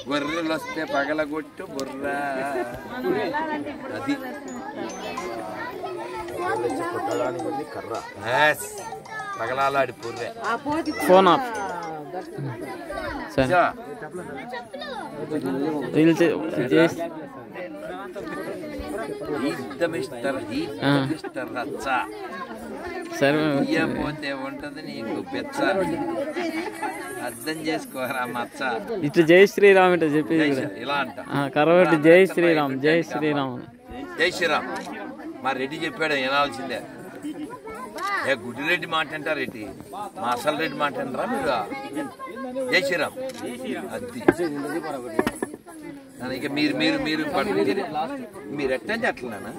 గొర్రెలు వస్తే పగలగొట్టు బుర్ర అది పగలాలాడి బుర్రే ఫోన్ ఆఫ్ మిస్టర్ రచ్చ సరే పోతే ఉంటది నీకు పెచ్చ అర్థం చేసుకోరా మచ్చ ఇట్లా జై శ్రీరామ్ ఇట్లా చెప్పి ఇలా అంట కరవటి జై శ్రీరామ్ జై శ్రీరామ్ జై శ్రీరామ్ మా రెడ్డి చెప్పాడు వినాల్సిందే ఏ గుడ్డి రెడ్డి మాట అంటారేంటి మా అసలు రెడ్డి మాట అంటారా మీరు జై శ్రీరామ్ అది ఇక మీరు మీరు మీరు మీరు ఎట్టంటే అట్లనా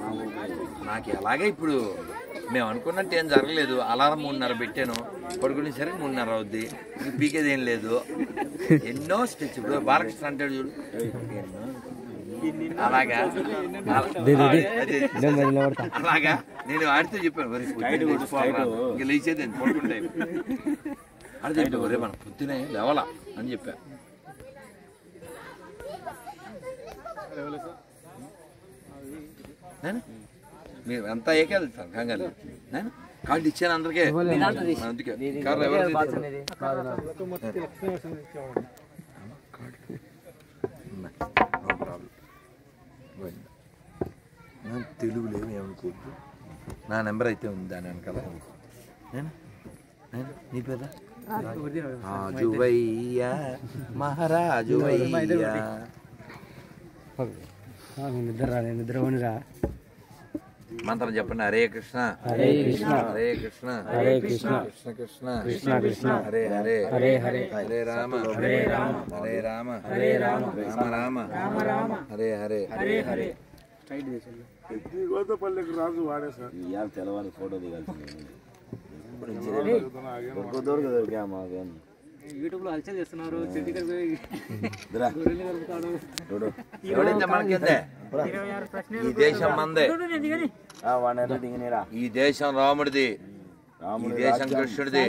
నాకు ఎలాగే ఇప్పుడు మేము అనుకున్నట్టు ఏం జరగలేదు అలారం 3:30 పెట్టాను పడుకునే సరే 3:30 అవుద్ది ఇంక పీకేది ఏం లేదు ఎన్నో స్టెచ్ ఇప్పుడు బాలకృష్ణ అంటాడు చూడు అలాగా అలాగా నేను ఆడితే చెప్పాను ఇంక లేచేది పడుకుంటే అది చెప్పి ఒరే మనం పొద్దునే లేవాలా అని చెప్పా మీరు అంతా ఏకే వెళ్తారు కంగారు కార్డు ఇచ్చాను అందరికీ అందుకే కార్డు ఎవరు తెలుగు లేవు ఏమనుకోద్దు నా నెంబర్ అయితే ఉంది దాని వెనకాల నీ పేరు రాజువయ్యా మహారాజువయ్యా నిద్ర మంత్రం చెప్పండి హరే కృష్ణ హరే కృష్ణ హరే కృష్ణ హరే కృష్ణ కృష్ణ కృష్ణ కృష్ణ కృష్ణ హరే హరే హరే హరే హరే రామ హరే రామ హరే రామ హరే రామ రామ రామ రామ రామ హరే హరే హరే హరే గోతపల్లికి రాజు వాడే సార్ ఇవాళ తెలవాలి ఫోటో దిగాల్సింది యూట్యూబ్ లో హల్చల్ చేస్తున్నారు ఈ దేశం మందే ఈ దేశం రాముడిది ఈ దేశం కృష్ణుడిది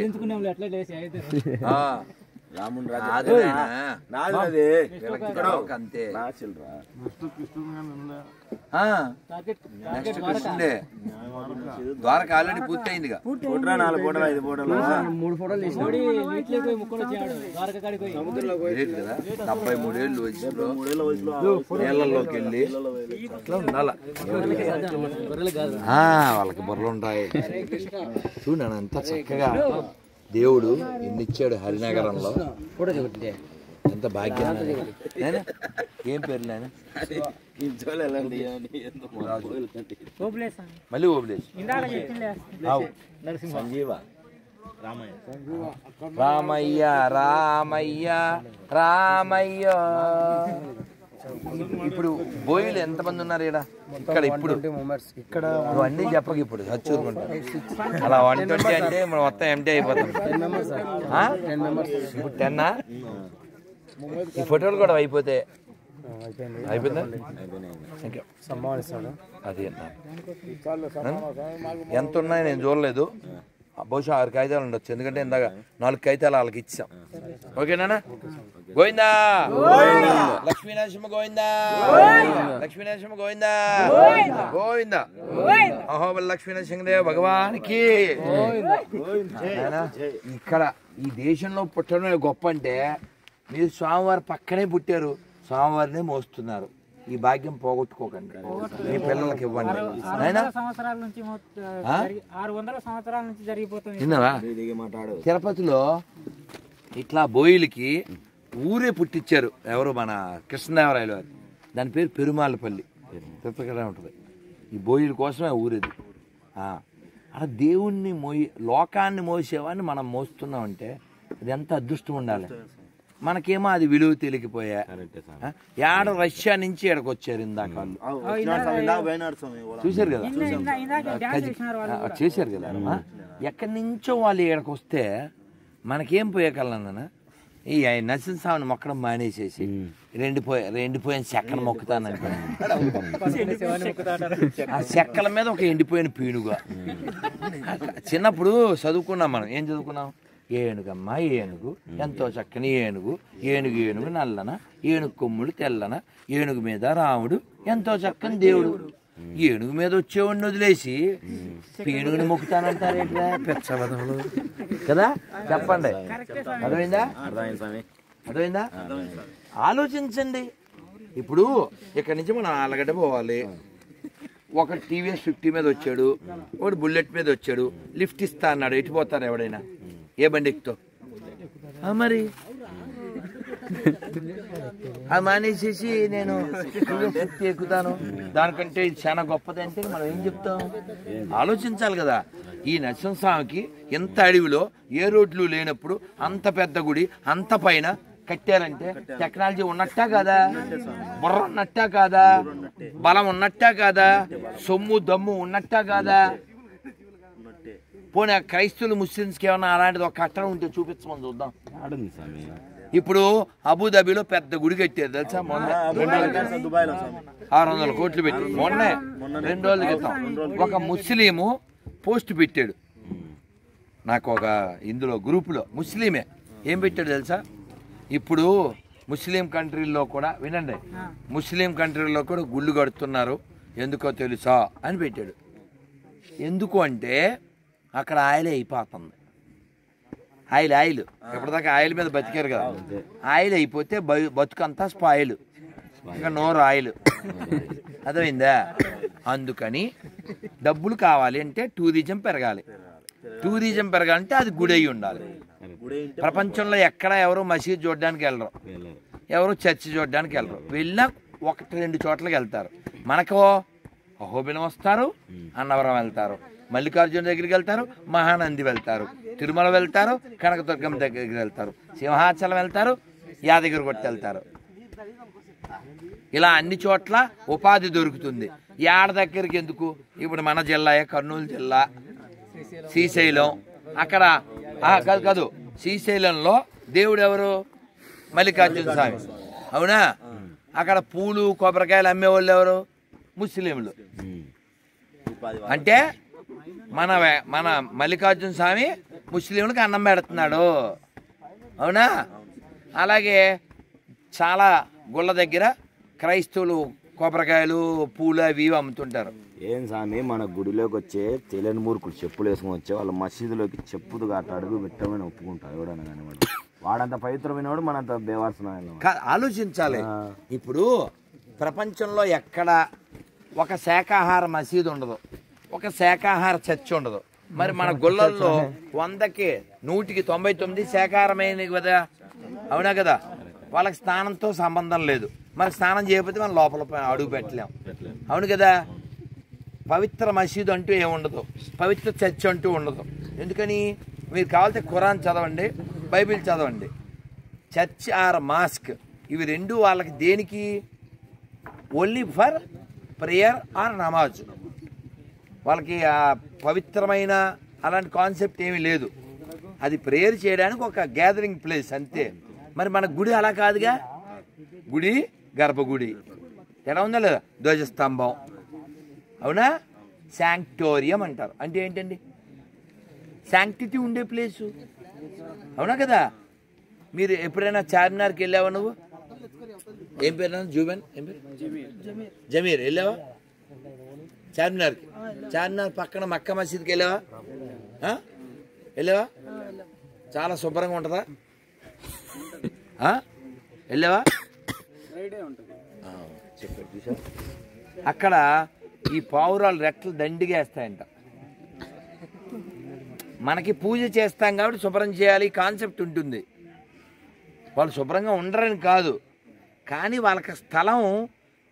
అంతే నెక్స్ట్ కృష్ణుడే ద్వారక ఆల్రెడీ పూర్తయిందిగా 4 ఫోటోలు 5 ఫోటోలు 3 ఫోటోలు 73 ఏళ్ళు వయసులో నీళ్ళలోకి వెళ్ళి అట్లా ఉండాల వాళ్ళకి బుర్రలు ఉంటాయి చూడండి అంత చక్కగా దేవుడు ఎన్నిచ్చాడు హరినగరంలో ఎంత భాగ్యం ఏం పేరు నాయన మళ్ళీ ఓబ్లేష్ సంజీవ రామయ్య రామయ్య రామయ్య ఇప్పుడు బోయిలు ఎంతమంది ఉన్నారు ఇక్కడ ఇప్పుడు ఇక్కడ అన్నీ చెప్పక ఇప్పుడు చచ్చూరుకుంటా అలా 120 అంటే మనం మొత్తం ఎంటీ అయిపోతాం ఇప్పుడు 10 ఈ ఫోటోలు కూడా అయిపోతే అయిపోయిందా అది ఎంత ఉన్నాయో నేను చూడలేదు బహుశా 6 కాగితాలు ఉండొచ్చు ఎందుకంటే ఇందాక 4 కాగితాలు వాళ్ళకి ఇచ్చాం ఓకేనా గోవిందా లక్ష్మీనరసింహ గోవిందా లక్ష్మీనరసింహ గోవిందా గోవిందా అహోబల్ లక్ష్మీనరసింహదేవ భగవానికి ఇక్కడ ఈ దేశంలో పుట్టడం గొప్ప అంటే మీరు స్వామివారి పక్కనే పుట్టారు స్వామివారినే మోస్తున్నారు ఈ భాగ్యం పోగొట్టుకోకండి మీ పిల్లలకి ఇవ్వండి తిరుపతిలో ఇట్లా బోయిలకి ఊరే పుట్టించారు ఎవరు మన కృష్ణదేవరాయలు వారు దాని పేరు పెరుమాళ్ళపల్లి తిరుపతి ఉంటుంది ఈ బోయిల కోసమే ఊరేది అలా దేవుణ్ణి లోకాన్ని మోసేవాడిని మనం మోస్తున్నామంటే అది ఎంత అదృష్టం ఉండాలి మనకేమో అది విలువ తెలియకపోయా ఏడ రష్యా నుంచి ఎక్కడికి వచ్చారు ఇందాక చూశారు కదా చేశారు కదా ఎక్కడి నుంచో వాళ్ళు ఇక్కడికి వస్తే మనకేం పోయేకలన్నా ఈ నరసింహస్వామిని మొక్కడం మానేసేసి ఎండిపోయిన చెక్కను మొక్కుతానంటే ఆ చెక్కల మీద ఒక ఎండిపోయిన పీనుగా చిన్నప్పుడు చదువుకున్నాం మనం ఏం చదువుకున్నాం ఏనుగమ్మ ఏనుగు ఎంతో చక్కని ఏనుగు ఏనుగు ఏనుగు నల్లన ఏనుగు కొమ్ముడు తెల్లన ఏనుగు మీద రాముడు ఎంతో చక్కని దేవుడు. ఏనుగు మీద వచ్చేవాడిని వదిలేసి పీనుగుని మొక్కుతానంటారేట్లా పెచ్చవదములు కదా? చెప్పండి, అర్థమైందా? అర్థమైందా? ఆలోచించండి. ఇప్పుడు ఇక్కడి నుంచి మనం ఆలగడ్డ పోవాలి. ఒక టీవీఎస్ 50 మీద వచ్చాడు, ఒకటి బుల్లెట్ మీద వచ్చాడు, లిఫ్ట్ ఇస్తా అన్నాడు. ఎటు పోతారు ఎవడైనా? ఏ బండి ఎక్కుతో? మరి అది మానేసేసి నేను టీవీఎస్ 50 ఎక్కుతాను, దానికంటే ఇది చాలా గొప్పది అంటే మనం ఏం చెప్తాం? ఆలోచించాలి కదా. ఈ నరసింహస్వామికి ఎంత అడవిలో ఏ రోడ్లు లేనప్పుడు అంత పెద్ద గుడి అంత పైన కట్టారంటే టెక్నాలజీ ఉన్నట్టా కాదా? బుర్ర ఉన్నట్టా కాదా? బలం ఉన్నట్టా కాదా? సొమ్ము దమ్ము ఉన్నట్టా కాదా? పోనీ క్రైస్తవులు ముస్లిమ్స్కి ఏమన్నా అలాంటిది ఒక కట్టడం ఉంటే చూపించమని చూద్దాం. ఇప్పుడు అబుదాబిలో పెద్ద గుడి కట్టారు తెలుసా? మొన్న 600 కోట్లు పెట్టి మొన్నే 2 రోజుల క్రితం ఒక ముస్లిము పోస్ట్ పెట్టాడు నాకు, ఒక ఇందులో గ్రూపులో ముస్లిమే. ఏం పెట్టాడు తెలుసా? ఇప్పుడు ముస్లిం కంట్రీల్లో కూడా వినండి, ముస్లిం కంట్రీల్లో కూడా గుళ్ళు కడుతున్నారు, ఎందుకో తెలుసా అని పెట్టాడు. ఎందుకు అంటే అక్కడ ఆయిల్ అయిపోతుంది. ఆయిల్ ఎప్పటిదాకా ఆయిల్ మీద బతికారు కదా, ఆయిల్ అయిపోతే బతుకంతా స్పాయిల్, ఇంకా నోరు ఆయిల్. అర్థమైందా? అందుకని డబ్బులు కావాలి అంటే టూరిజం పెరగాలి. టూరిజం పెరగాలంటే అది గుడి అయి ఉండాలి. ప్రపంచంలో ఎక్కడ ఎవరు మసీద్ చూడడానికి వెళ్ళరు, ఎవరు చర్చి చూడడానికి వెళ్ళరు. వెళ్ళినా 1-2 చోట్లకి వెళ్తారు. మనకు అహోబిలం వస్తారు, అన్నవరం వెళ్తారు, మల్లికార్జున దగ్గరికి వెళ్తారు, మహానంది వెళ్తారు, తిరుమల వెళ్తారు, కనకదుర్గం దగ్గరికి వెళ్తారు, సింహాచలం వెళ్తారు, యాదగిరి గుట్ట వెళ్తారు. ఇలా అన్ని చోట్ల ఉపాధి దొరుకుతుంది. యాడ దగ్గరికి ఎందుకు? ఇప్పుడు మన జిల్లా కర్నూలు జిల్లా శ్రీశైలం, అక్కడ కాదు శ్రీశైలంలో దేవుడు ఎవరు? మల్లికార్జున స్వామి, అవునా? అక్కడ పూలు కొబ్బరికాయలు అమ్మేవాళ్ళు ఎవరు? ముస్లింలు. అంటే మన మల్లికార్జున స్వామి ముస్లింలకు అన్నం పెడుతున్నాడు, అవునా? అలాగే చాలా గుళ్ళ దగ్గర క్రైస్తవులు కొబ్బరికాయలు పూలు అవి అమ్ముతుంటారు. ఏం స్వామి, మన గుడిలోకి వచ్చే తెలియని మూర్ఖుడు చెప్పులు వేసుకుని వచ్చే వాళ్ళ మసీదులోకి చెప్పుదు గట్ట అడుగు పెట్టమని ఒప్పుకుంటారు ఎవడన్నా కానీ. వాడంత పవిత్రమైన వాడు మనంత బేవార్సన. ఆలోచించాలి. ఇప్పుడు ప్రపంచంలో ఎక్కడ ఒక శాకాహార మసీదు ఉండదు, ఒక శాకాహార చర్చ్ ఉండదు. మరి మన గుళ్ళల్లో 100కి 199 శాకాహారమైనవి కదా, అవునా కదా? వాళ్ళకి స్నానంతో సంబంధం లేదు. మరి స్నానం చేయకపోతే మనం లోపల అడుగు పెట్టలేం, అవును కదా? పవిత్ర మసీదు అంటూ ఏముండదు, పవిత్ర చర్చ్ అంటూ ఉండదు. ఎందుకని? మీరు కావాలంటే ఖురాన్ చదవండి, బైబిల్ చదవండి. చర్చ్ ఆర్ మాస్క్ ఇవి రెండు వాళ్ళకి దేనికి? ఓన్లీ ఫర్ ప్రేయర్ ఆర్ నమాజ్. వాళ్ళకి ఆ పవిత్రమైన అలాంటి కాన్సెప్ట్ ఏమీ లేదు. అది ప్రేయర్ చేయడానికి ఒక గ్యాదరింగ్ ప్లేస్ అంతే. మరి మన గుడి అలా కాదుగా. గుడి గర్భగుడి ఎలా ఉందా లేదా? ధ్వజస్తంభం, అవునా? శాంక్టోరియం అంటారు. అంటే ఏంటండి? శాంక్టిటీ ఉండే ప్లేసు, అవునా కదా? మీరు ఎప్పుడైనా చార్మినార్కి వెళ్ళావా? నువ్వు ఏం పేరు? జూబెన్ ఏం పేరు? జమీర్. వెళ్ళావా చార్మినార్కి? చార్మినార్ పక్కన మక్కా మసీద్కి వెళ్ళావా? వెళ్ళావా? చాలా శుభ్రంగా ఉంటుందా? వెళ్ళావా? చెప్పాడు చూసా. అక్కడ ఈ పావురాలు రెక్కలు దండిగా వేస్తాయంట. మనకి పూజ చేస్తాం కాబట్టి శుభ్రం చేయాలి కాన్సెప్ట్ ఉంటుంది. వాళ్ళు శుభ్రంగా ఉండరని కాదు, కానీ వాళ్ళకి స్థలం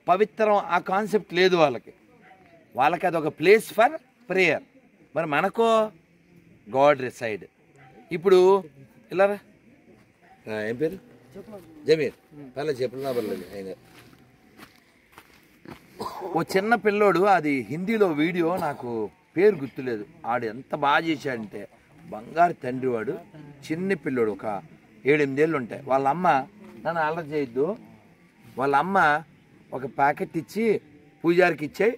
పవిత్రం ఆ కాన్సెప్ట్ లేదు వాళ్ళకి. వాళ్ళకి అదొక ప్లేస్ ఫర్ ప్రేయర్. మరి మనకో గాడ్ రిసైడ్. ఇప్పుడు ఇలారా, ఏం పేరు? జమీర్. పర్లేదు చెప్పులు నా పర్లేదు. ఆయన ఓ చిన్న పిల్లోడు, అది హిందీలో వీడియో, నాకు పేరు గుర్తులేదు. ఆడు ఎంత బాగా చేశాడంటే బంగారు తండ్రి. వాడు చిన్న పిల్లోడు, ఒక 7-8 ఏళ్ళు ఉంటాయి. వాళ్ళ అమ్మ, నన్ను అల్లరి చేయొద్దు, వాళ్ళ అమ్మ ఒక ప్యాకెట్ ఇచ్చి పూజారికి ఇచ్చాయి,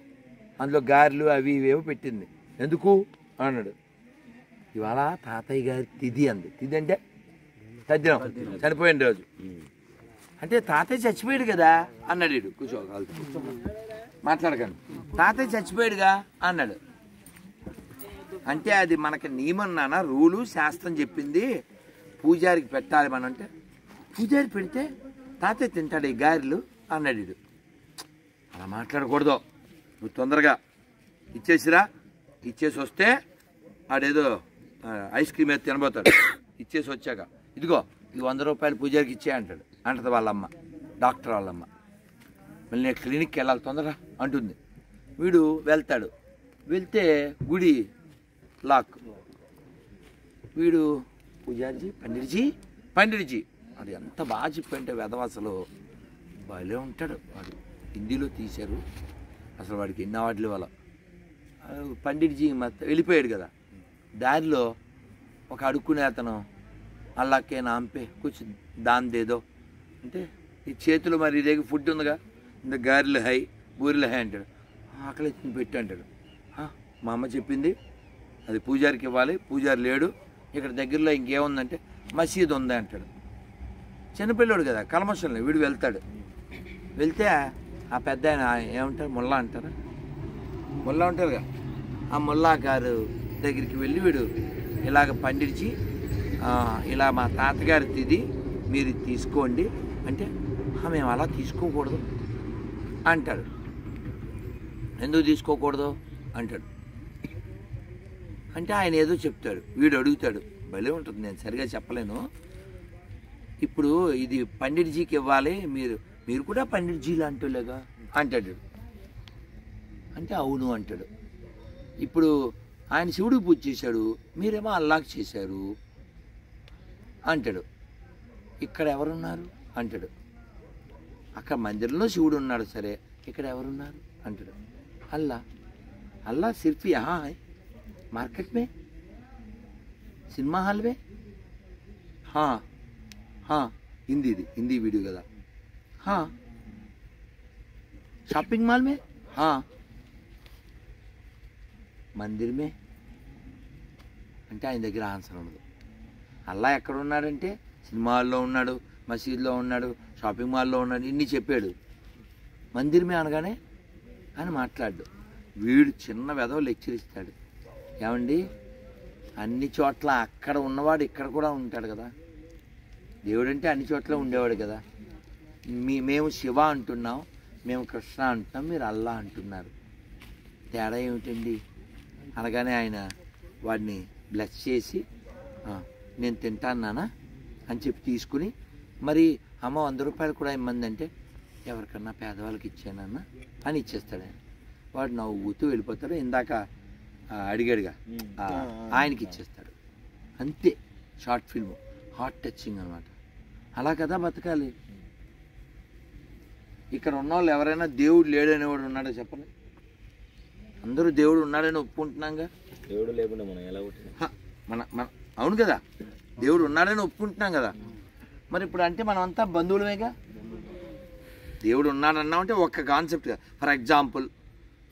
అందులో గారెలు అవి ఇవేవో పెట్టింది. ఎందుకు అన్నాడు. ఇవాళ తాతయ్య గారి తిథి అంది. తిథి అంటే తద్దినం, చనిపోయిన రోజు. అంటే తాతయ్య చచ్చిపోయాడు కదా అన్నాడు. వీడు కూర్చో మాట్లాడకండి. తాతయ్య చచ్చిపోయాడుగా అన్నాడు. అంటే అది మనకి నియమం నాన్న, రూలు, శాస్త్రం చెప్పింది. పూజారికి పెట్టాలి మనం అంటే, పూజారి పెడితే తాతయ్య తింటాడు ఈ గారెలు అన్నాడు. వీడు అలా మాట్లాడకూడదు. నువ్వు తొందరగా ఇచ్చేసిరా, ఇచ్చేసి వస్తే ఆడేదో ఐస్ క్రీమ్ అయితే తినబోతాడు. ఇచ్చేసి వచ్చాక ఇదిగో ఇది 100 రూపాయలు పూజారికి ఇచ్చే అంటాడు. అంటది వాళ్ళమ్మ, డాక్టర్ వాళ్ళమ్మ. మళ్ళీ నేను క్లినిక్కి వెళ్ళాలి తొందరగా అంటుంది. వీడు వెళ్తాడు. వెళ్తే గుడి లాక్. వీడు పూజారిజీ పండిట్జీ అది ఎంత బాగా చెప్పంటే వెధవాసలు భలే ఉంటాడు వాడు. హిందీలో తీశారు. అసలు వాడికి ఎన్ని అవార్డులు ఇవ్వాల. పండిట్జీ వెళ్ళిపోయాడు కదా. దారిలో ఒక అడుక్కునే అతను అల్లాకే నాంపే కూర్చు దాన్ దేదో అంటే, ఈ చేతిలో మరి ఇదే ఫుడ్ ఉందిగా, ఇంత గారెలు హై బూరెలు హై అంటాడు. ఆకలి పెట్టి అంటాడు. మా అమ్మ చెప్పింది అది పూజారికి ఇవ్వాలి, పూజారి లేడు, ఇక్కడ దగ్గరలో ఇంకేముందంటే మసీదు ఉంది అంటాడు. చిన్నపిల్లోడు కదా, కల్మషంలో. వీడు వెళ్తాడు. వెళ్తే ఆ పెద్ద ఆయన ఏమంటారు, ముల్లా అంటారా, ముల్లా ఉంటారుగా, ఆ ముల్లా గారు దగ్గరికి వెళ్ళి వీడు ఇలాగ పండించి ఇలా మా తాతగారి తిది మీరు తీసుకోండి అంటే, మేము అలా తీసుకోకూడదు అంటాడు. ఎందుకు తీసుకోకూడదు అంటాడు. అంటే ఆయన ఏదో చెప్తాడు. వీడు అడుగుతాడు. భలే ఉంటుంది, నేను సరిగా చెప్పలేను. ఇప్పుడు ఇది పండిట్జీకి ఇవ్వాలి, మీరు కూడా పండిట్జీ లాంటిలేగా అంటాడు. అంటే అవును అంటాడు. ఇప్పుడు ఆయన శివుడికి పూజ చేశాడు, మీరేమో అల్లాకి చేశారు అంటాడు. ఇక్కడ ఎవరున్నారు అంటాడు. అక్కడ మందిరంలో శివుడు ఉన్నాడు, సరే ఇక్కడ ఎవరున్నారు అంటాడు. అల్లా సిర్ఫ్ యహా హై మార్కెట్ మే, సినిమా హాల్ మే. హిందీ వీడియో కదా. షాపింగ్ మాల్ మే, మందిర్ మే అంటే ఆయన దగ్గర ఆన్సర్ ఉండదు. అల్లా ఎక్కడ ఉన్నాడంటే సినిమా హాల్లో ఉన్నాడు, మసీద్లో ఉన్నాడు, షాపింగ్ మాల్లో ఉన్నాడు, ఇన్ని చెప్పాడు. మందిర్ మే అనగానే అని మాట్లాడు. వీడు చిన్న వెధవ లెక్చర్ ఇస్తాడు. ఏమండి, అన్ని చోట్ల అక్కడ ఉన్నవాడు ఇక్కడ కూడా ఉంటాడు కదా. దేవుడు అంటే అన్ని చోట్ల ఉండేవాడు కదా. మేము శివ అంటున్నాం, మేము కృష్ణ అంటున్నాం, మీరు అల్లా అంటున్నారు. తేడా ఏమిటండి అనగానే ఆయన వాడిని బ్లెస్ చేసి, నేను తింటాను నాన్న అని చెప్పి తీసుకుని, మరి అమ్మ 100 రూపాయలు కూడా ఇమ్మంది అంటే, ఎవరికన్నా పేదవాళ్ళకి ఇచ్చానన్న అని ఇచ్చేస్తాడు ఆయన. వాడు నవ్వుతూ వెళ్ళిపోతాడు. ఇందాక అడిగాడుగా ఆయనకి ఇచ్చేస్తాడు. అంతే. షార్ట్ ఫిల్మ్, హార్ట్ టచింగ్ అనమాట. అలా కదా బతకాలి. ఇక్కడ ఉన్నవాళ్ళు ఎవరైనా దేవుడు లేడనేవాడు ఉన్నాడో చెప్పండి. అందరూ దేవుడు ఉన్నాడని ఒప్పుకుంటున్నాగా. దేవుడు లేకుండా మనం ఎలా మన అవును కదా, దేవుడు ఉన్నాడని ఒప్పుకుంటున్నాం కదా. మరి ఇప్పుడు అంటే మనం అంతా బంధువులమేగా. దేవుడు ఉన్నాడన్నా అంటే ఒక్క కాన్సెప్ట్గా. ఫర్ ఎగ్జాంపుల్,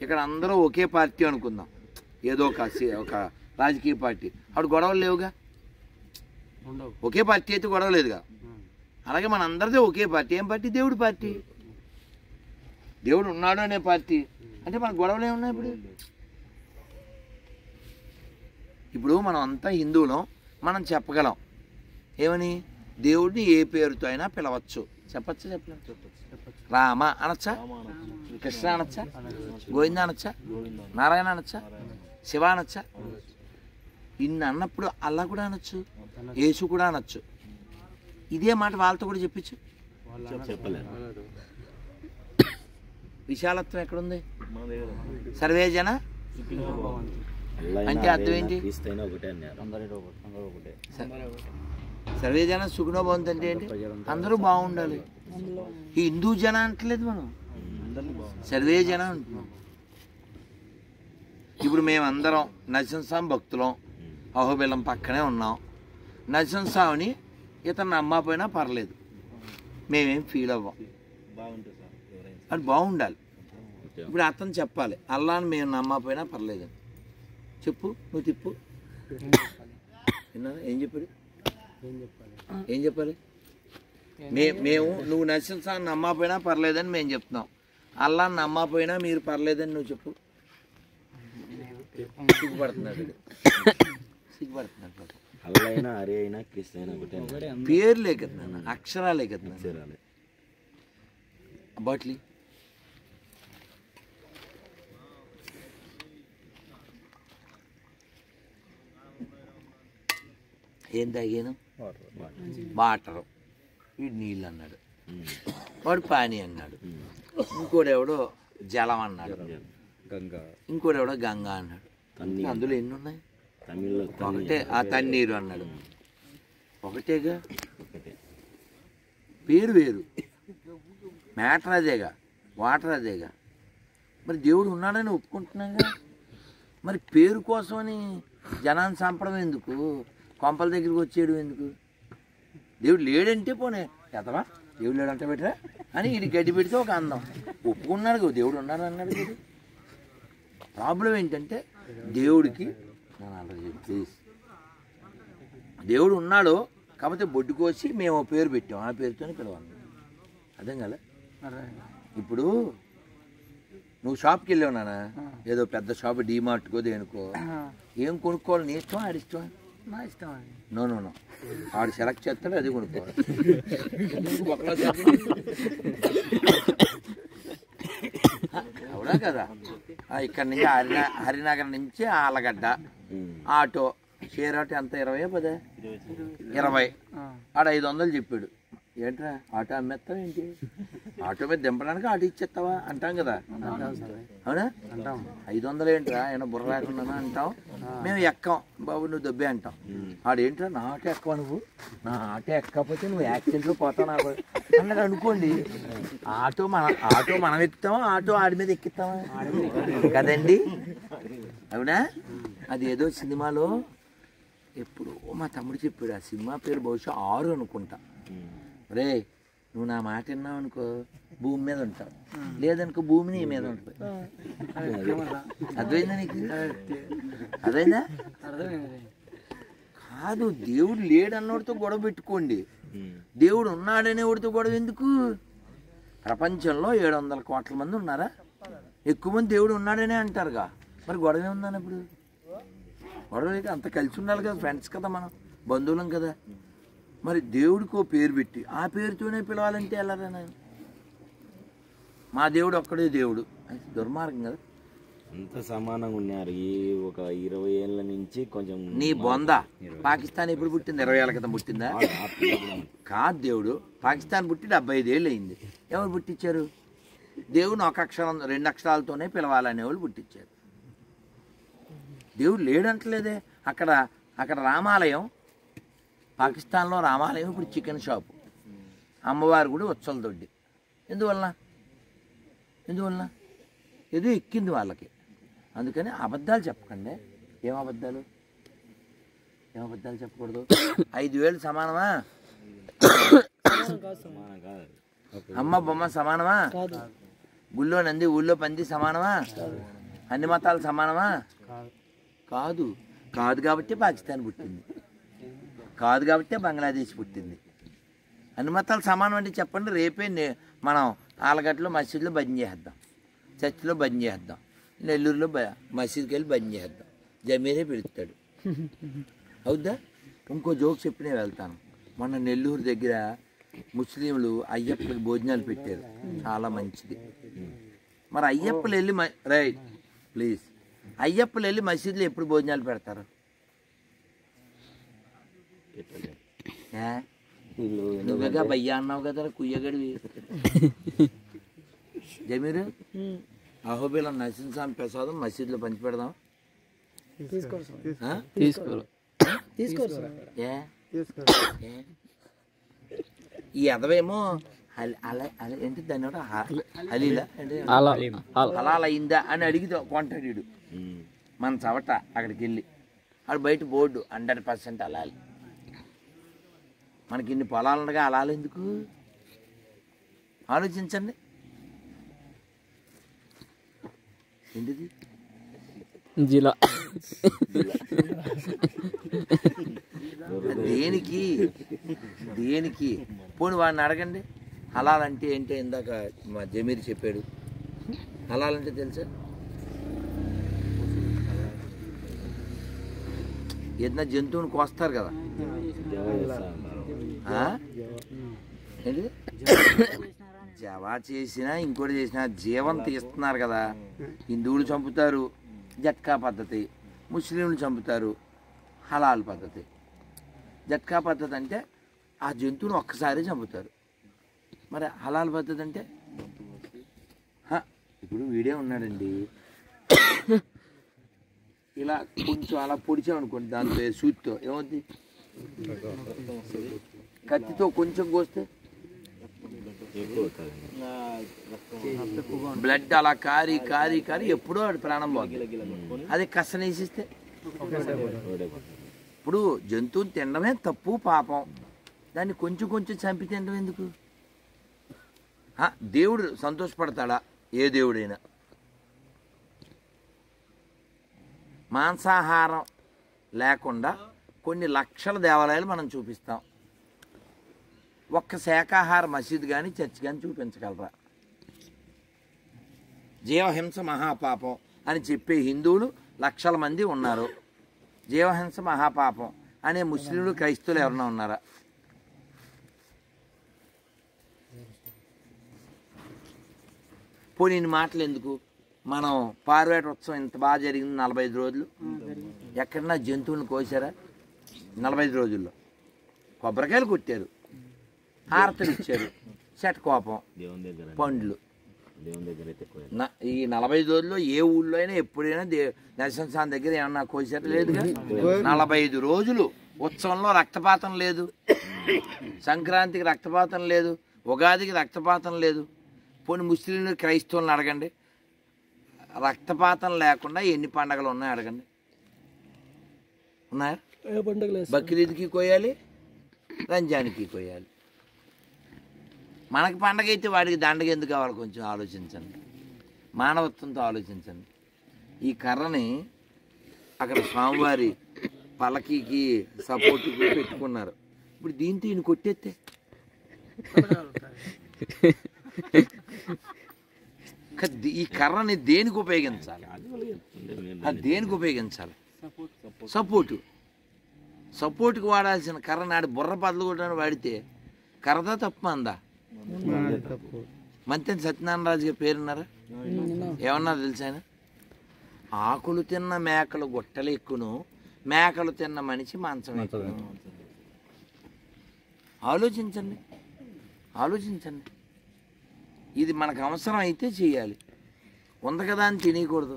ఇక్కడ అందరూ ఒకే పార్టీ అనుకుందాం, ఏదో ఒక రాజకీయ పార్టీ. అప్పుడు గొడవలు లేవుగా. ఒకే పార్టీ అయితే గొడవ లేదుగా. అలాగే మన అందరిదే ఒకే పార్టీ. ఏం పార్టీ? దేవుడి పార్టీ. దేవుడు ఉన్నాడు అనే పార్టీ అంటే మనకు గొడవలు ఏమున్నాయి? ఇప్పుడు మనం అంతా హిందువులం. మనం చెప్పగలం ఏమని, దేవుడిని ఏ పేరుతో అయినా పిలవచ్చు. చెప్పచ్చా? చెప్పలేదు. రామ అనొచ్చా? కృష్ణ అనొచ్చా? గోవింద అనొచ్చా? నారాయణ అనొచ్చా? శివ అనొచ్చా? ఇన్ని అన్నప్పుడు అల్లా కూడా అనొచ్చు, యేసు కూడా అనొచ్చు. ఇదే మాట వాళ్ళతో కూడా చెప్పించు. విశాలత్వం ఎక్కడుంది? సర్వేజన అంటే అర్థం ఏంటి? సర్వేజన సుఖనో భవంతు అంటే ఏంటి? అందరూ బాగుండాలి. హిందూ జన అంటలేదు మనం, సర్వేజన అంటున్నాం. ఇప్పుడు మేమందరం నరసింహస్వామి భక్తులం, అహోబిలం పక్కనే ఉన్నాం. నరసింహస్వామిని ఇతను నమ్మకపోయినా పర్లేదు, మేమేం ఫీల్ అవ్వం. అది బాగుండాలి. ఇప్పుడు అతను చెప్పాలి, అల్లాని మేము నమ్మకపోయినా పర్లేదని చెప్పు, నువ్వు తిప్పు. విన్నారా ఏం చెప్పాడు? ఏం చెప్పాలి? మేము నువ్వు నశించాలని నమ్మకపోయినా పర్లేదని మేము చెప్తున్నాం. అల్లాని నమ్మకపోయినా మీరు పర్లేదని నువ్వు చెప్పు. సిగ్గుపడుతున్నాడు. అల్లైనా హరి అయినా క్రిస్తు అయినా ఒకటే. పేర్లే కదా, అక్షరాలే కదా. బాట్లీ ఏం తాగాను? వాటరు. వీడు నీళ్ళు అన్నాడు, వాడు పానీ అన్నాడు, ఇంకోడెవడో జలం అన్నాడు, ఇంకోడెవడో గంగా అన్నాడు. అందులో ఎన్ని ఉన్నాయి? ఒకటే ఆ తన్నీరు అన్నాడు. ఒకటేగా, పేరు వేరు, మ్యాటర్ అదేగా, వాటర్ అదేగా. మరి దేవుడు ఉన్నాడని ఒప్పుకుంటున్నాగా. మరి పేరు కోసమని జనాన్ని చంపడం ఎందుకు? కొంపల దగ్గరికి వచ్చేయడం ఎందుకు? దేవుడు లేడంటే పోనీ ఎతవా దేవుడు లేడంటే పెట్టరా అని ఇది గడ్డి పెడితే ఒక అందం. ఒప్పుకున్నాడు కదా దేవుడు ఉన్నాడు అన్నాడు కదా. ప్రాబ్లం ఏంటంటే దేవుడికి ప్లీజ్ దేవుడు ఉన్నాడు కాకపోతే బొడ్డు కోసి మేము పేరు పెట్టాం, ఆ పేరుతోనే పిలవాలి. అర్థం కదా? ఇప్పుడు నువ్వు షాప్కి వెళ్ళావు నాన్న, ఏదో పెద్ద షాప్ డీమార్ట్కో దేనికో, ఏం కొనుక్కోవాలి? నీ ఇష్టం ఆడిష్టం? నా ఇష్టం అది. నో నో నో, ఆడు సెలెక్ట్ చేస్తాడు, అది కొనుక్కోవాలి. అవునా కదా? ఇక్కడ నుంచి హరినగర్ నుంచి ఆలగడ్డ ఆటో, షేర్ ఆటో ఎంత? 20 10 20. ఆడ 500 చెప్పాడు. ఏంట్రా ఆటో అమ్మేస్తావు ఏంటి? ఆటో మీద దింపడానికి ఆటో ఇచ్చేస్తావా అంటాం కదా, అవునా? 500 ఏంట్రా ఏమన్నా బుర్ర రాకుండా అంటాం. మేము ఎక్కాం, బాబు నువ్వు దొబ్బే అంటాం. ఆడేంట్రా నా ఆటో ఎక్కవా నువ్వు? నా ఆటో ఎక్కకపోతే నువ్వు యాక్సిడెంట్లో పోతావు నాకు అన్నది అనుకోండి. ఆటో మనం ఎక్కుతామా, ఆటో ఆడి మీద ఎక్కిస్తామా కదండి, అవునా? అది ఏదో సినిమాలో ఎప్పుడు మా తమ్ముడు చెప్పాడు, ఆ సినిమా పేరు బహుశా 6 అనుకుంటా. రే నువ్వు నా మాట విన్నావు అనుకో భూమి మీద ఉంటావు, లేదనుకో భూమి నీ మీద ఉంటుంది. అర్థమైందా నీకు? అదైందా? కాదు, దేవుడు లేడన్నోడితో గొడవ పెట్టుకోండి, దేవుడు ఉన్నాడనేవాడితో గొడవ ఎందుకు? ప్రపంచంలో 700 కోట్ల మంది ఉన్నారా? ఎక్కువ మంది దేవుడు ఉన్నాడనే అంటారుగా, మరి గొడవ ఏముందని ఇప్పుడు? గొడవ అంత కలిసి ఉండాలి కదా, ఫ్రెండ్స్ కదా, మనం బంధువులం కదా. మరి దేవుడికో పేరు పెట్టి ఆ పేరుతోనే పిలవాలంటే ఎలారా? మా దేవుడు ఒక్కడే దేవుడు, దుర్మార్గం కదా. అంత సమానంగా ఉన్నారు. ఈ ఒక 20 ఏళ్ళ నుంచి కొంచెం నీ బొంద. పాకిస్తాన్ ఎప్పుడు పుట్టింది? 20 ఏళ్ళ క్రితం పుట్టిందా? కాదు, దేవుడు పాకిస్తాన్ పుట్టి 75 ఏళ్ళు అయింది. ఎవరు పుట్టించారు? దేవుని 1 అక్షరం 2 అక్షరాలతోనే పిలవాలనే వాళ్ళు పుట్టించారు. దేవుడు లేడంటలేదే. అక్కడ రామాలయం, పాకిస్తాన్లో రామాలయం ఇప్పుడు చికెన్ షాపు, అమ్మవారి గుడి ఉత్సల దొడ్డి. ఎందువలన ఏదో ఎక్కింది వాళ్ళకి. అందుకని అబద్ధాలు చెప్పకండి. ఏం అబద్ధాలు చెప్పకూడదు. 5,000 సమానమా? అమ్మ బొమ్మ సమానమా? గుళ్ళో నంది ఊళ్ళో పంది సమానమా? అన్ని మతాలు సమానమా? కాదు కాబట్టి పాకిస్తాన్ పుట్టింది, కాదు కాబట్టి బంగ్లాదేశ్ పుట్టింది. అన్ని మతాలు సమానం అంటే చెప్పండి. రేపే మనం ఆలగడ్డలో మసీదులో భజన చేద్దాం, చర్చిలో భజన చేద్దాం, నెల్లూరులో మసీదుకి వెళ్ళి భజన చేద్దాం. జమీరే పిలుస్తాడు, అవుద్దా? ఇంకో జోక్ చెప్పినే వెళ్తాను. మొన్న నెల్లూరు దగ్గర ముస్లింలు అయ్యప్పకి భోజనాలు పెట్టారు, చాలా మంచిది. మరి అయ్యప్పలు వెళ్ళి రైట్ ప్లీజ్, అయ్యప్పలు వెళ్ళి మసీదులో ఎప్పుడు భోజనాలు పెడతారు? నువ్వేగా భయ్యా అన్నావు కదా, కుయ్యగడివి. జమీరు అహోబిలం నరసింహస్వామి ప్రసాదం మసీదులో పంచి పెడదాం. ఈ ఎదవేమో ఏంటి దాన్ని హలీలా హలాల్ అయిందా అని అడిగితే కొంటాడు మన చవట. అక్కడికి వెళ్ళి ఆడు బయట బోర్డు 100% హలాల్. మనకి ఇన్ని పొలాలు ఉండగా హలాల్ ఎందుకు? ఆలోచించండి. ఏంటిది? జిలా దేనికి దేనికి పోనీ వాడిని అడగండి హలాల్ అంటే ఏంటో ఇందాక మా జమీర్ చెప్పాడు హలాల్ అంటే తెలుసా ఏదైనా జంతువుని కోస్తారు కదా ఏంటి జవా చేసినా ఇంకోటి చేసినా జీవం తీస్తున్నారు కదా హిందువులు చంపుతారు జట్కా పద్ధతి ముస్లింలు చంపుతారు హలాల్ పద్ధతి జట్కా పద్ధతి అంటే ఆ జంతువుని ఒక్కసారి చంపుతారు మరి హలాల్ పద్ధతి అంటే ఇప్పుడు వీడే ఉన్నాడండి ఇలా కొంచెం అలా పొడిచామనుకోండి దాంతో సూత్తో ఏమవుద్ది కత్తితో కొంచెం కోస్తే బ్లడ్ అలా కారి కారి కారి ఎప్పుడో వాడి ప్రాణం పోతుంది అదే కసనేసిస్తే ఇప్పుడు జంతువుని తినడమే తప్పు పాపం దాన్ని కొంచెం కొంచెం చంపి తినడం ఎందుకు దేవుడు సంతోషపడతాడా ఏ దేవుడైనా మాంసాహారం లేకుండా కొన్ని లక్షల దేవాలయాలు మనం చూపిస్తాం ఒక్క శాకాహార మసీదు కానీ చర్చ్ కానీ చూపించగలరా జీవహింస మహాపాపం అని చెప్పే హిందువులు లక్షల మంది ఉన్నారు జీవహింస మహాపాపం అనే ముస్లింలు క్రైస్తవులు ఎవరైనా ఉన్నారా పోనీ మాటలు ఎందుకు మనం పార్వేట ఉత్సవం ఇంత బాగా జరిగింది 45 రోజులు ఎక్కడన్నా జంతువులను కోసారా 45 రోజుల్లో కొబ్బరికాయలు కొట్టారు హారతలు ఇచ్చారు కోపం పండ్లు ఈ 45 రోజుల్లో ఏ ఊళ్ళో అయినా ఎప్పుడైనా నరసింహస్వామి దగ్గర ఏమన్నా కోసారు లేదుగా 45 రోజులు ఉత్సవంలో రక్తపాతం లేదు సంక్రాంతికి రక్తపాతం లేదు ఉగాదికి రక్తపాతం లేదు పోనీ ముస్లింలు క్రైస్తవులను అడగండి రక్తపాతం లేకుండా ఎన్ని పండగలు ఉన్నాయో అడగండి ఉన్నాయా బక్రీద్కి కోయాలి రంజాన్కి కోయాలి మనకి పండగ అయితే వాడికి దండగ ఎందుకు కావాలి కొంచెం ఆలోచించండి మానవత్వంతో ఆలోచించండి ఈ కర్రని అక్కడ స్వామివారి పలకీకి సపోర్ట్కి పెట్టుకున్నారు ఇప్పుడు దీంతో ఈయన కొట్టేస్తే ఈ కర్రని దేనికి ఉపయోగించాలి అది దేనికి ఉపయోగించాలి సపోర్ట్కి వాడాల్సిన కర్ర నాడు బుర్ర పదలు కొట్టడానికి వాడితే కర్రదా తప్పు అందా మంత్రి సత్యనారాయణ రాజు గారి పేరున్నారా ఏమన్నా తెలుసా ఆయన ఆకులు తిన్న మేకలు గొట్టలు ఎక్కును మేకలు తిన్న మనిషి మంచం ఎక్కును ఆలోచించండి ఇది మనకు అవసరం అయితే చేయాలి ఉంది కదా అని తినేయకూడదు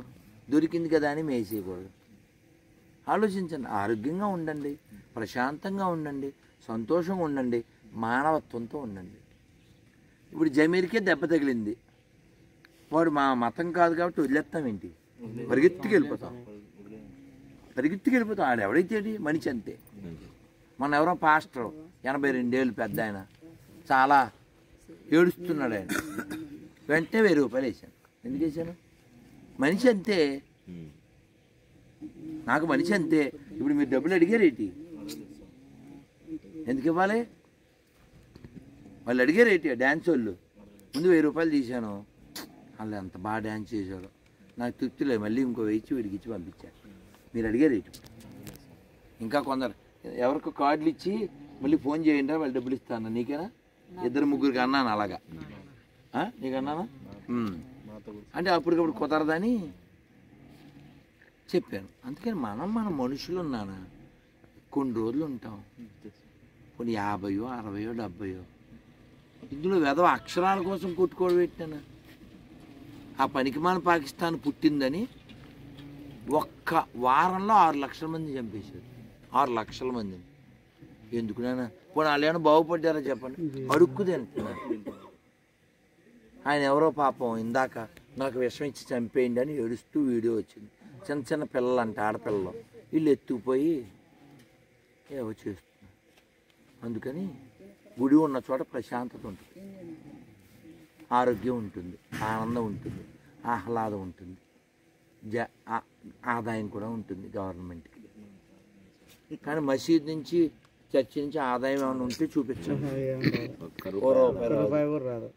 దొరికింది కదా అని మేసేయకూడదు ఆలోచించండి ఆరోగ్యంగా ఉండండి ప్రశాంతంగా ఉండండి సంతోషంగా ఉండండి మానవత్వంతో ఉండండి ఇప్పుడు జమీర్కే దెబ్బ తగిలింది వాడు మా మతం కాదు కాబట్టి వదిలేస్తాం ఏంటి పరిగెత్తికి వెళ్ళిపోతాం ఆడు ఎవడైతే మనిషి అంతే మన ఎవరో పాస్టర్ 82 ఏళ్ళు పెద్ద ఆయన చాలా ఏడుస్తున్నాడు ఆయన వెంటనే 1000 రూపాయలు వేసాను ఎందుకు వేసాను మనిషి అంతే నాకు మనిషి అంతే ఇప్పుడు మీరు డబ్బులు అడిగారేటి ఎందుకు ఇవ్వాలి వాళ్ళు అడిగారేటి డ్యాన్స్ వాళ్ళు ముందు 1000 రూపాయలు తీశాను వాళ్ళు ఎంత బాగా డ్యాన్స్ చేశారు నాకు తృప్తిలే మళ్ళీ ఇంకో వేయించి వీడికి ఇచ్చి పంపించాను మీరు అడిగారేటి ఇంకా కొందరు ఎవరికో కార్డులు ఇచ్చి మళ్ళీ ఫోన్ చేయండి వాళ్ళు డబ్బులు ఇస్తాను నీకేనా 2-3 అన్నాను అలాగా నీకు అన్నానా అంటే అప్పటికప్పుడు కుదరదని చెప్పాను అందుకని మన మనుషులు ఉన్నానా కొన్ని రోజులు ఉంటాం కొన్ని 50, 60, 70 ఇందులో వెధవ అక్షరాల కోసం కొట్టుకోవడం పెట్టాను ఆ పనికిమాల పాకిస్తాన్ పుట్టిందని ఒక్క వారంలో 6 లక్షల మంది చంపేశారు 6 లక్షల మందిని ఎందుకు నాన్న పోనీ వాళ్ళు ఏమైనా బాగుపడ్డారో చెప్పండి అడుక్కు తింటున్నారు ఆయన ఎవరో పాపం ఇందాక నాకు విషం ఇచ్చి చంపేయండి అని ఏడుస్తూ వీడియో వచ్చింది చిన్న పిల్లలు అంటే ఆడపిల్లలు వీళ్ళు ఎత్తుకుపోయి ఏవో చేస్తున్నారు అందుకని గుడి ఉన్న చోట ప్రశాంతత ఉంటుంది ఆరోగ్యం ఉంటుంది ఆనందం ఉంటుంది ఆహ్లాదం ఉంటుంది ఆదాయం కూడా ఉంటుంది గవర్నమెంట్కి కానీ మసీద్ నుంచి చర్చి నుంచి ఆదాయం ఏమైనా ఉంటే చూపించండి. రూపాయి కూడా రాదు.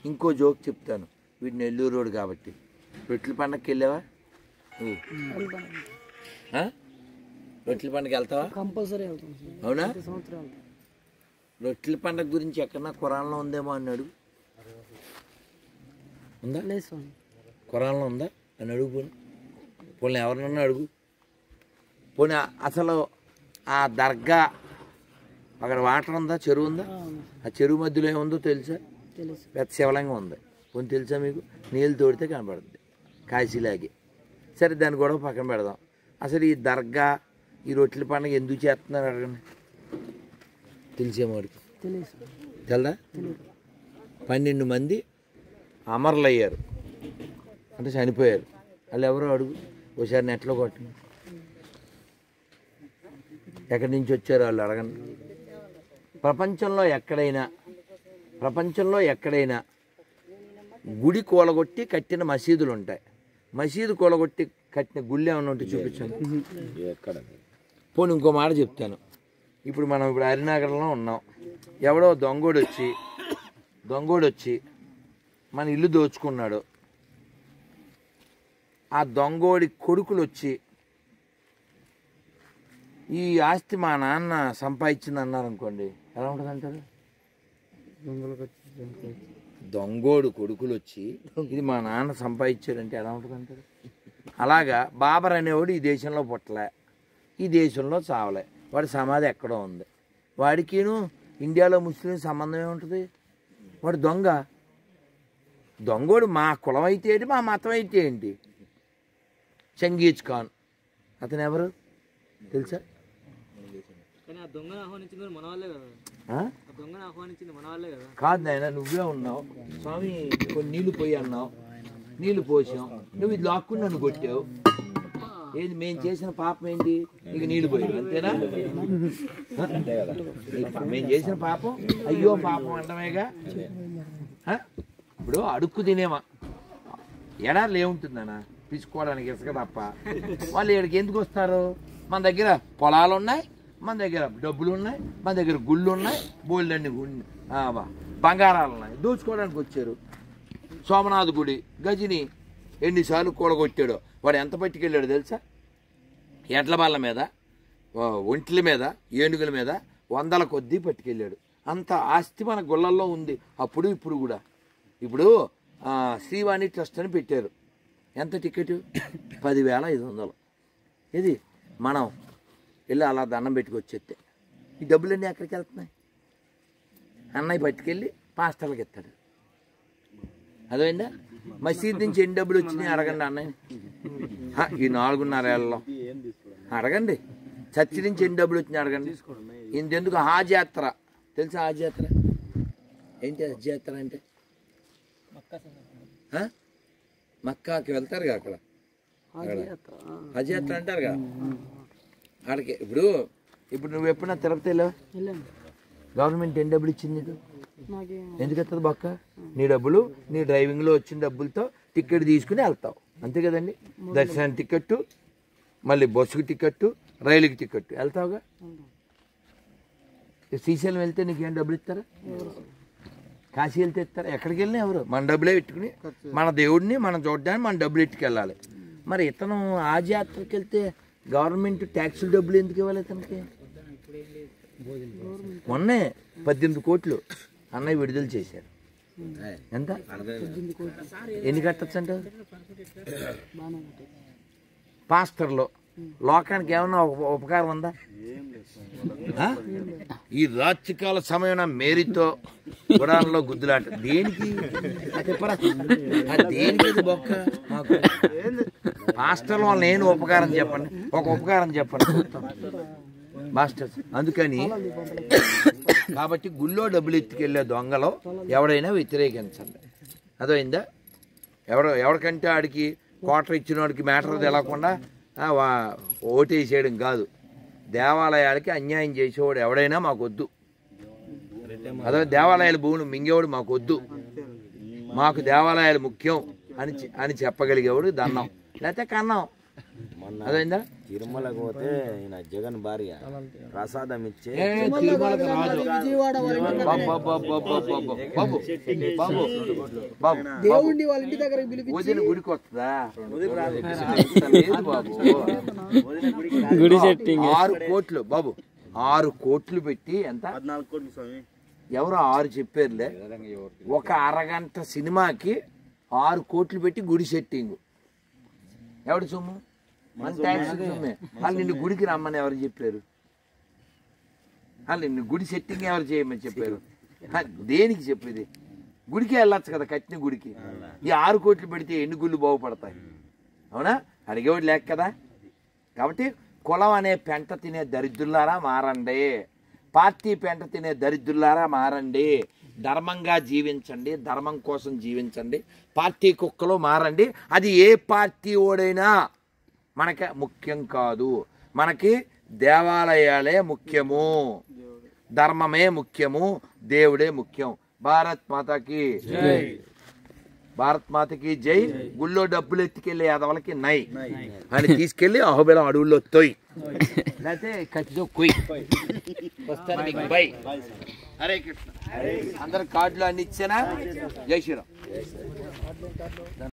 ఇంకో జోక్ చెప్తాను, వీడు నెల్లూరు రోడ్ కాబట్టి. రొట్టెల పండగకి వెళ్ళావా నువ్వు? రొట్టెల పండుగ వెళ్తావా? కంపల్సరీ అవునా? రొట్టెల పండుగ గురించి ఎక్కడన్నా ఖురాన్లో ఉందేమో అన్నాడు. ఉందా? ఖురాన్లో ఉందా అని అడుగు. పోనీ ఎవరినన్నా అడుగు. పోనీ అసలు ఆ దర్గా అక్కడ వాటర్ ఉందా, చెరువు ఉందా? ఆ చెరువు మధ్యలో ఏముందో తెలుసా? పెద్ద శివలింగం ఉంది. పోనీ తెలుసా మీకు? నీళ్ళు తోడితే కనపడుతుంది కాశీలాగే. సరే దాన్ని గొడవ పక్కన పెడదాం. అసలు ఈ దర్గా ఈ రొట్టెల పండుగ ఎందుకు చేస్తున్నారు అడగండి. తెలిసేమోడికి తెలదా? 12 మంది అమరులు అయ్యారు అంటే చనిపోయారు. వాళ్ళు ఎవరో అడుగు ఒకసారి నెట్లో కొట్టండి. ఎక్కడి నుంచి వచ్చారు వాళ్ళు అడగండి. ప్రపంచంలో ఎక్కడైనా గుడి కూలగొట్టి కట్టిన మసీదులు ఉంటాయి. మసీదు కూలగొట్టి కట్టిన గుళ్ళు ఏమన్నా ఉంటే చూపించండి. పోనీ ఇంకో మాట చెప్తాను. ఇప్పుడు మనం హరినగరంలో ఉన్నాం. ఎవడో దొంగోడు వచ్చి మన ఇల్లు దోచుకున్నాడు. ఆ దొంగోడి కొడుకులు వచ్చి ఈ ఆస్తి మా నాన్న సంపాదించింది అన్నారు అనుకోండి, ఎలా ఉంటుంది అంటారు? దొంగోడు కొడుకులు వచ్చి ఇది మా నాన్న సంపాదించాడంటే ఎలా ఉంటుంది అంటారు? అలాగా బాబర్ అనేవాడు ఈ దేశంలో పుట్టలే, ఈ దేశంలో చావలే, వాడి సమాధి ఎక్కడో ఉంది. వాడికిను ఇండియాలో ముస్లిం సంబంధం ఏముంటుంది? వాడు దొంగోడు మా కులం అయితే ఏంటి, మా మతం అయితే ఏంటి? చంగీజ్ ఖాన్ అతను ఎవరు తెలుసా? కాదు నాయన, నువ్వే ఉన్నావు స్వామి. కొన్ని నీళ్లు పోయి అన్నావు, నీళ్లు పోసాం, నువ్వు ఇది లాక్కుని నన్ను కొట్టావు. ఏది మేము చేసిన పాపం ఏంటి? నీకు నీళ్లు పోయావు అంతేనా? మేము చేసిన పాపం అయ్యో పాపం అంటమేగా. ఇప్పుడు అడుక్కు తినేమా ఎడారులు ఏముంటుందన్నా? తీసుకోవడానికి ఇసుక తప్ప. వాళ్ళు ఇక్కడికి ఎందుకు వస్తారు? మన దగ్గర పొలాలు ఉన్నాయి, మన దగ్గర డబ్బులు ఉన్నాయి, మన దగ్గర గుళ్ళు ఉన్నాయి, బోల్డన్ని బంగారాలు ఉన్నాయి, దోచుకోవడానికి వచ్చారు. సోమనాథ్ గుడి గజిని ఎన్నిసార్లు కూడగొట్టాడో. వాడు ఎంత పట్టుకెళ్ళాడు తెలుసా? ఎడ్ల బళ్ళ మీద, ఒంట్ల మీద, ఏనుగుల మీద 100ల కొద్దీ పట్టుకెళ్ళాడు. అంత ఆస్తి మన గుళ్ళల్లో ఉంది అప్పుడు ఇప్పుడు కూడా. ఇప్పుడు శ్రీవాణి ట్రస్ట్ అని పెట్టారు. ఎంత టికెట్? 10,500. ఇది మనం వెళ్ళి అలా దండం పెట్టుకొచ్చేస్తే ఈ డబ్బులన్నీ ఎక్కడికి వెళ్తున్నాయి? అన్నయ్య పట్టుకెళ్ళి పాస్టర్లకు ఇస్తాడు. అదేందా? మసీద్ నుంచి ఎన్ని డబ్బులు వచ్చినాయి అడగండి అన్నయ్య. ఈ 4.5 ఏళ్ళలో అడగండి. చర్చి నుంచి ఎన్ని డబ్బులు వచ్చినాయి అడగండి. ఇంతెందుకు హాజ్ యాత్ర తెలుసా? హాజ్ యాత్ర ఏంటి? హజ్ యాత్ర అంటే మక్కాకి వెళ్తారుగా, అక్కడ హజ్ యాత్ర అంటారు కదా ఆడికి. ఇప్పుడు నువ్వు ఎప్పుడన్నా తిరుపతి వెళ్ళావా? గవర్నమెంట్ ఎన్ని డబ్బులు ఇచ్చింది నీకు? ఎందుకు వస్తుంది బొక్క? నీ డబ్బులు, నీ డ్రైవింగ్లో వచ్చిన డబ్బులతో టికెట్ తీసుకుని వెళ్తావు అంతే కదండి. దర్శనానికి టికెట్టు, మళ్ళీ బస్సుకి టికెట్టు, రైలుకి టికెట్టు, వెళ్తావుగా. శ్రీశైలం వెళ్తే నీకేం డబ్బులు ఇస్తారా? కాశీ వెళ్తే ఇస్తారా? ఎక్కడికి వెళ్ళినా ఎవరు? మన డబ్బులే పెట్టుకుని మన దేవుడిని మనం చూడడానికి మన డబ్బులు ఎట్టుకెళ్ళాలి. మరి ఇతను ఆజయాత్రకి వెళ్తే గవర్నమెంట్ ట్యాక్సులు డబ్బులు ఎందుకు ఇవ్వాలి ఇతనికి? మొన్నే 18 కోట్లు అన్నయ్య విడుదల చేశారు. ఎంత? ఎన్ని కట్టచ్చు అంటే? పాస్టర్లో లోకానికి ఏమన్నా ఉపకారం ఉందా? ఈ రాత్రికాల సమయం మేరీతో గుడారంలో గుద్దులాట దేనికి? దేనికి బొక్క? మాకు పాస్టర్ల వల్ల నేను ఉపకారం చెప్పండి, ఒక ఉపకారం చెప్పండి మాస్టర్స్. అందుకని కాబట్టి గుళ్ళో డబ్బులు ఎత్తుకెళ్ళే దొంగలో ఎవడైనా వ్యతిరేకించండి. అదైందా? ఎవరికంటే ఆడికి క్వార్టర్ ఇచ్చిన వాడికి మ్యాటర్ తెలకుండా ఓటేసేయడం కాదు. దేవాలయాలకి అన్యాయం చేసేవాడు ఎవడైనా మాకొద్దు. అదే దేవాలయాల భూములు మింగేవాడు మాకొద్దు. మాకు దేవాలయాలు ముఖ్యం అని చెప్పగలిగేవాడు దన్నం, లేకపోతే కన్నం. అదైందా? తిరుమలకు పోతే ఈయన జగన్ భార్య ప్రసాదం ఇచ్చే తిరుమలకు రాదు బాబు బాబు బాబు దేవుణ్ణి వాళ్ళ ఇంటి దగ్గర పిలిపి వదిన గుడికి వస్తుందా లేదు బాబు. గుడి సెట్టింగ్ 6 కోట్లు బాబు, 6 కోట్లు పెట్టి ఎంత 14 కోట్లు స్వామి. ఎవరో 6 చెప్పారులే. ఒక అరగంట సినిమాకి 6 కోట్లు పెట్టి గుడి సెట్టింగ్. ఎవడు సొమ్ము? మన ట్యాక్స్ సొమ్మే. వాళ్ళు నిన్ను గుడికి రమ్మని ఎవరు చెప్పారు? వాళ్ళు నిన్ను గుడి సెట్టింగ్ ఎవరు చేయమని చెప్పారు? దేనికి చెప్పేది? గుడికి వెళ్ళొచ్చు కదా, కట్టిన గుడికి. ఈ 6 కోట్లు పెడితే ఎన్ని గుళ్ళు బాగుపడతాయి? అవునా? అడిగేవాడు లేక కదా. కాబట్టి కులం అనే పెంట తినే దరిద్రులారా మారండి, పార్టీ పెంట తినే దరిద్రులారా మారండి, ధర్మంగా జీవించండి, ధర్మం కోసం జీవించండి, పార్టీ కుక్కలో మారండి. అది ఏ పార్టీ ఓడైనా మనకి ముఖ్యం కాదు. మనకి దేవాలయాలే ముఖ్యము, ధర్మమే ముఖ్యము, దేవుడే ముఖ్యం. భారత్ మాతకి జై, భారత్ మాతకి జై. గుళ్ళో డబ్బులు ఎత్తుకెళ్ళి అదవలకి నై అని తీసుకెళ్లి అహోబిలం అడవుల్లో తొయ్, లేకపోతే కత్తితో కొయ్ వస్తారు మీకు బై. హరే కృష్ణ. అందరు కార్డులు అన్ని ఇచ్చానా? జై శ్రీరామ్.